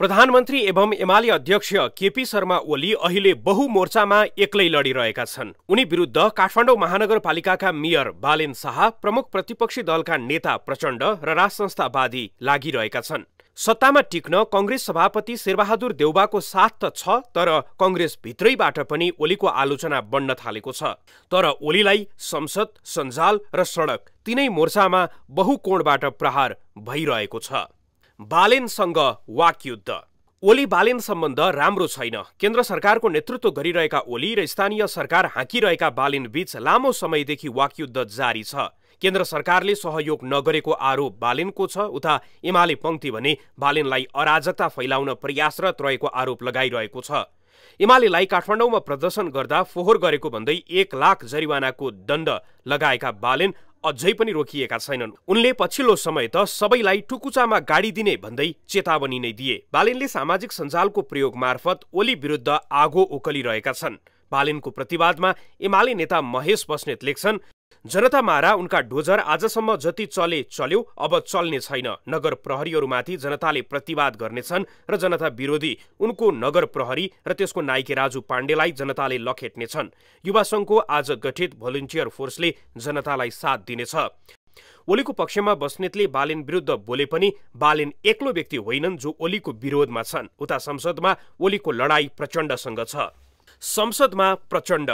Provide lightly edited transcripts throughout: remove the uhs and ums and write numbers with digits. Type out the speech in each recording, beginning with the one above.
प्रधानमन्त्री एवं एमाले अध्यक्ष केपी शर्मा ओली अहिले बहुमोर्चामा एक्लै लडिरहेका छन्। उनी विरुद्ध काठमाडौँ महानगरपालिकाका मेयर बालेन शाह, प्रमुख प्रतिपक्षी दलका नेता प्रचण्ड र राजसंस्थावादी लागिरहेका छन्। सत्तामा टिक्न कंग्रेस सभापति शेरबहादुर देउबाको साथ त छ, तर कंग्रेस भित्रैबाट पनि ओलीको आलोचना बढ्न थालेको छ। तर ओलीलाई संसद, सञ्जाल र सडक तीनै मोर्चामा बहुकोणबाट प्रहार भइरहेको छ। बालेनसँग वाकयुद्ध। ओली बालेन सम्बन्ध राम्रो छैन। केन्द्र सरकारको नेतृत्व गरिरहेका ओली र स्थानीय सरकार हाँकिरहेका बालेन बीच लामो समयदेखि वाकयुद्ध जारी छ। केन्द्र सरकारले सहयोग नगरेको आरोप बालेनको छ, उता एमाले पंक्ति भने बालेनलाई अराजकता फैलाउन प्रयासरत रहेको आरोप लगाइरहेको छ। एमालेलाई काठमाडौँमा प्रदर्शन गर्दा फोहोर गरेको भन्दै 1 लाख जरिवानाको दण्ड लगाएका बालेन अझै पनि रोकिएका छैनन्। उनले पछिल्लो समय त सबैलाई टुकुचामा गाडी दिने भन्दै चेतावनी नै दिए। बालेनले सामाजिक सञ्जालको प्रयोग मार्फत ओली विरुद्ध आगो उकलिरहेका छन्। बालेनको प्रतिवादमा एमाले नेता महेश बस्नेत लेख्छन्, जनता मारा उनका डोजर आजसम्म जति चले चल्यो, अब चल्ने छैन। नगर प्रहरीहरूमाथि जनताले प्रतिवाद गर्नेछन् र जनता विरोधी उनको नगर प्रहरी र त्यसको नाइके राजु पाण्डेलाई जनताले लखेट्नेछन्। युवा संघको आज गठित भोलिन्टियर फोर्सले जनतालाई साथ दिनेछ। ओलीको पक्षमा बस्नेतले बालेन विरुद्ध बोले पनि बालेन एक्लो व्यक्ति होइनन् जो ओलीको विरोधमा छन्। उता संसदमा ओलीको लडाई प्रचण्डसँग छ। संसदमा प्रचण्ड।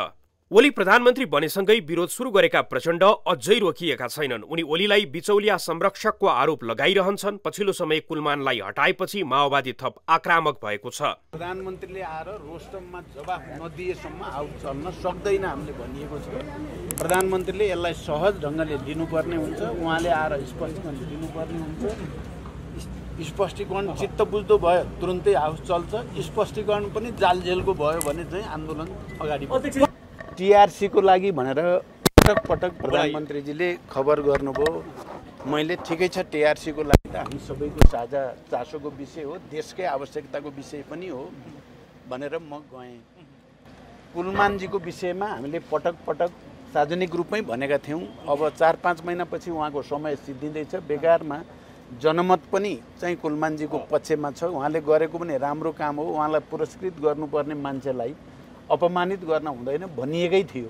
ओली प्रधानमन्त्री बनेसँगै विरोध सुरु गरेका प्रचण्ड अझै रोकिएका छैनन्। उनी ओलीलाई बिचौलिया संरक्षकको आरोप लगाइरहन्छन्। पछिल्लो समय कुलमानलाई हटाएपछि माओवादी थप आक्रामक भएको छ। प्रधानमन्त्रीले आएर रोस्टममा जवाफ नदिएसम्म आउट चल्न सक्दैन हामीले भनिएको छ। प्रधानमन्त्रीले यसलाई सहज ढङ्गले लिनुपर्ने हुन्छ। उहाँले आएर स्पष्टीकरण दिनुपर्ने हुन्छ। स्पष्टीकरण चित्त बुझ्दो भयो तुरुन्तै हाउस चल्छ। स्पष्टीकरण पनि जालझेलको भयो भने चाहिँ आन्दोलन अगाडि टीआरसी को लागि भनेर पटक पटक प्रधानमन्त्रीजीले खबर गर्नुभयो। मैले ठिकै छ, टीआरसी को लागि त हामी सबैको साझा चासोको विषय हो, देशकै आवश्यकताको विषय पनि हो भनेर म गएँ। कुलमानजीको विषयमा हामीले पटक पटक सार्वजनिक रूपमै भनेका थियौँ। अब 4-5 महिनापछि उहाँको समय सिद्धिँदैछ। बेकारमा जनमत पनि चाहिँ कुलमानजीको पक्षमा छ। उहाँले गरेको पनि राम्रो काम हो। उहाँलाई पुरस्कृत गर्नुपर्ने मान्छेलाई अपमानित गर्न हुँदैन भनिएकै थियो।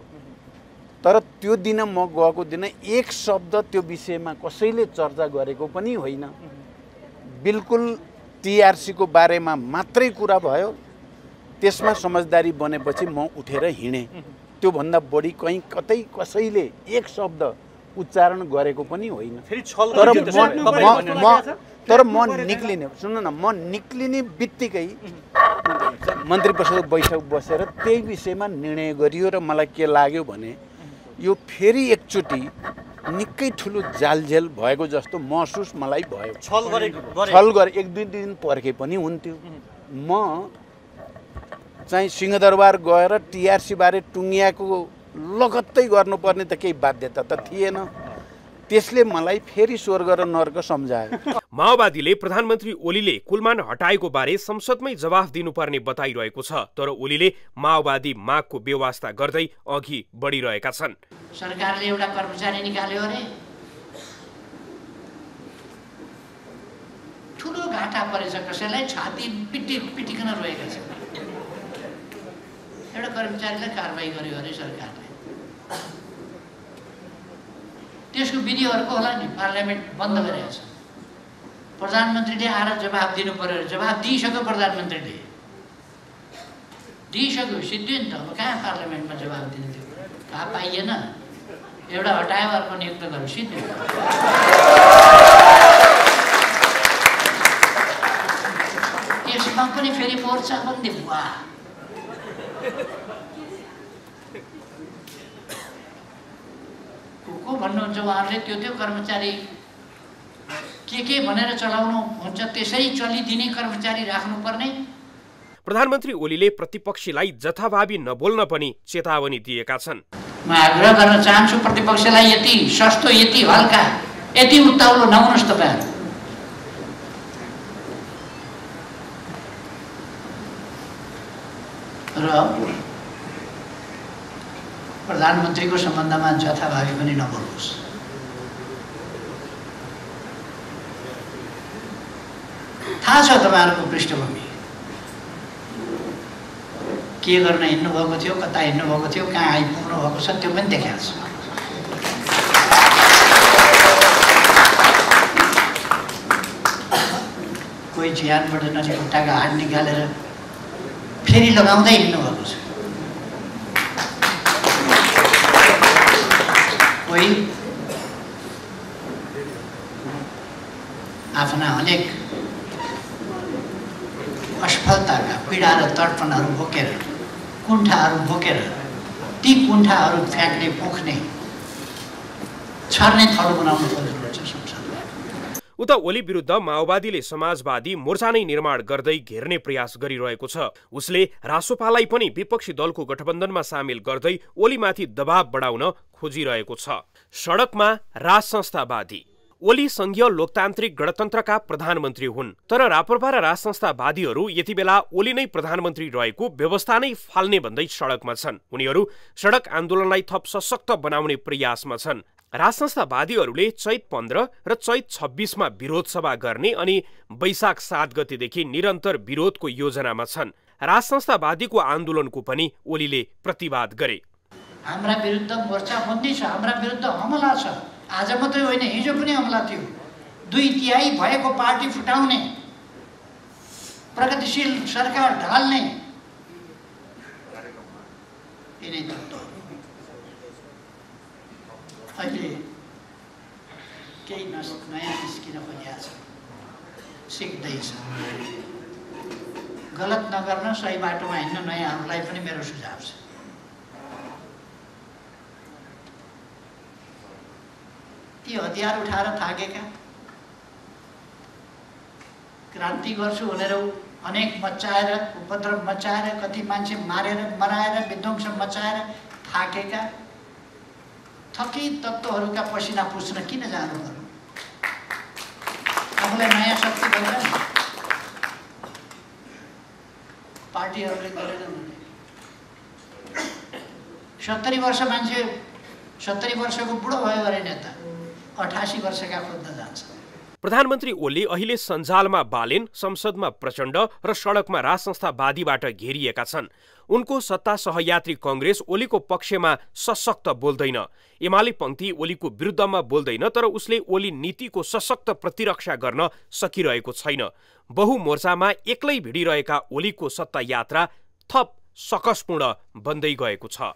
तर त्यो दिन म गएको दिन एक शब्द त्यो विषयमा कसैले चर्चा गरेको पनि होइन। बिल्कुल टीआरसी को बारेमा मात्रै कुरा भयो। त्यसमा समझदारी बनेपछि म उठेर हिँडेँ। त्योभन्दा बढी कहीँ कतै कसैले एक शब्द उच्चारण गरेको पनि होइन। तर म निक्लिने, सुन्नु न, म निक्लिने बित्तिकै मन्त्री परिषद बैठक बसेर त्यही विषयमा निर्णय गरियो र मलाई के लाग्यो भने यो फेरि एकचोटि निकै ठुलो जालझेल भएको जस्तो महसुस मलाई भयो। छल गरे 1-2 दिन पर्खे पनि हुन्थ्यो। म चाहिँ सिंहदरबार गएर टीआरसी बारे टुङ्गियाको लगत्तै गर्नुपर्ने त केही बाध्यता त थिएन। त्यसले मलाई फेरि स्वर्ग र नर्क सम्झायो। माओवादीले प्रधानमन्त्री ओलीले कुलमान हटाएको बारे संसदमै जवाफ दिनुपर्ने बताइरहेको छ। तर ओलीले माओवादी मागको बेवास्ता गर्दै अघि बढिरहेका छन्। सरकारले एउटा कर्मचारी निकाल्यो अरे, ठुलो घाटा परेछ, कसैलाई छाती पिटिकन रोएका छन्। एउटा कर्मचारीलाई कारबाही गर्यो अरे सरकारले। त्यसको विधि अर्को होला नि, पार्लियामेन्ट बन्द गरेको छ। प्रधानमन्त्रीले आएर जवाफ दिनु पर्यो। जवाफ दिइसक्यो, प्रधानमन्त्रीले दिइसक्यो, सिद्धियो नि त। अब कहाँ पार्लियामेन्टमा जवाफ दिनु थियो? थाहा पाइएन। एउटा हटायो, अर्को नियुक्त गर्यो, सिद्धियो। त्यसमा पनि फेरि मोर्चा बन्दी भुवा। को भन्नुहुन्छ उहाँहरूले? त्यो कर्मचारी के भनेर चलाउनु हुन्छ, त्यसै चलिदिने कर्मचारी राख्नुपर्ने। प्रधानमन्त्री ओलीले प्रतिपक्षीलाई जथाभावी नबोल्न पनि चेतावनी दिएका छन्। म आग्रह गर्न चाहन्छु प्रतिपक्षलाई, यति सस्तो, यति हल्का, यति उत्ताउलो नहुनुहोस् तपाईहरु। र प्रधानमन्त्रीको सम्बन्धमा जथाभावी पनि नबोल्नुहोस्। थाहा छ तपाईँहरूको पृष्ठभूमि के गर्न हिँड्नुभएको थियो, कता हिँड्नुभएको थियो, कहाँ आइपुग्नु भएको छ त्यो पनि देखाएको छ। कोही झ्यानबाट नजिक खुट्टाको हात निकालेर फेरि लगाउँदै हिँड्नुभएको छ, कोही आफ्ना अनेक असफलताका पीडा र तर्पणहरू बोकेर, कुण्ठाहरू बोकेर ती कुण्ठाहरू फ्याँक्ने, पोख्ने, छर्ने थलो बनाउनु खोज्नुहुन्छ संसदमा। उता ओली विरुद्ध माओवादीले समाजवादी मोर्चा नै निर्माण गर्दै घेर्ने प्रयास गरिरहेको छ। उसले रासोपालाई पनि विपक्षी दलको गठबन्धनमा सामेल गर्दै ओलीमाथि दबाव बढाउन खोजिरहेको छ। सडकमा राज संस्थावादी ओली संघीय लोकतान्त्रिक गणतन्त्रका प्रधानमन्त्री हुन्, तर राप्रपा र राज संस्थावादीहरू यति बेला ओली नै प्रधानमन्त्री रहेको व्यवस्था नै फाल्ने भन्दै सडकमा छन्। उनीहरू सडक आन्दोलनलाई थप सशक्त बनाउने प्रयासमा छन्। राज संस्थावादीहरूले चैत 15 र चैत 26मा विरोध सभा गर्ने अनि वैशाख 7 गतेदेखि निरन्तर विरोधको योजनामा छन्। राज संस्थावादीको आन्दोलनको पनि ओलीले प्रतिवाद गरे। हाम्रा विरुद्ध मोर्चा बन्दी छ, हाम्रा विरुद्ध हमला छ। आज मात्रै होइन, हिजो पनि हमला थियो। 2/3 भएको पार्टी फुटाउने, प्रगतिशील सरकार ढाल्ने यिनै तत्त्व अहिले केही नयाँ निस्किन खोजिएको छ, सिक्दैछ। गलत नगर्न, सही बाटोमा हिँड्न नयाँहरूलाई पनि मेरो सुझाव छ। ती हतियार उठाएर थाकेका, क्रान्ति गर्छु भनेर अनेक मचाएर, उपद्रव मचाएर, कति मान्छे मारेर, मराएर, विध्वंस मचाएर थाकेका थकित तत्त्वहरूका पसिना पुस्न किन जानु पर्यो? आफूलाई नयाँ शक्ति गरेर पार्टीहरूले गरेनन् भने 70 वर्ष मान्छे, 70 वर्षको बुढो भयो अरे नेता 88 वर्षका खोज्न जान्छ। प्रधानमन्त्री ओली अहिले सञ्जालमा बालेन, संसदमा प्रचण्ड र सडकमा राज संस्थावादीबाट घेरिएका छन्। उनको सत्ता सहयात्री कांग्रेस ओलीको पक्षमा सशक्त बोल्दैन। एमाले पंक्ति ओलीको विरुद्धमा बोल्दैन, तर उसले ओली नीतिको सशक्त प्रतिरक्षा गर्न सकिरहेको छैन। बहुमोर्चामा एक्लै भिडिरहेका ओलीको सत्ता यात्रा थप सकसपूर्ण बन्दै गएको छ।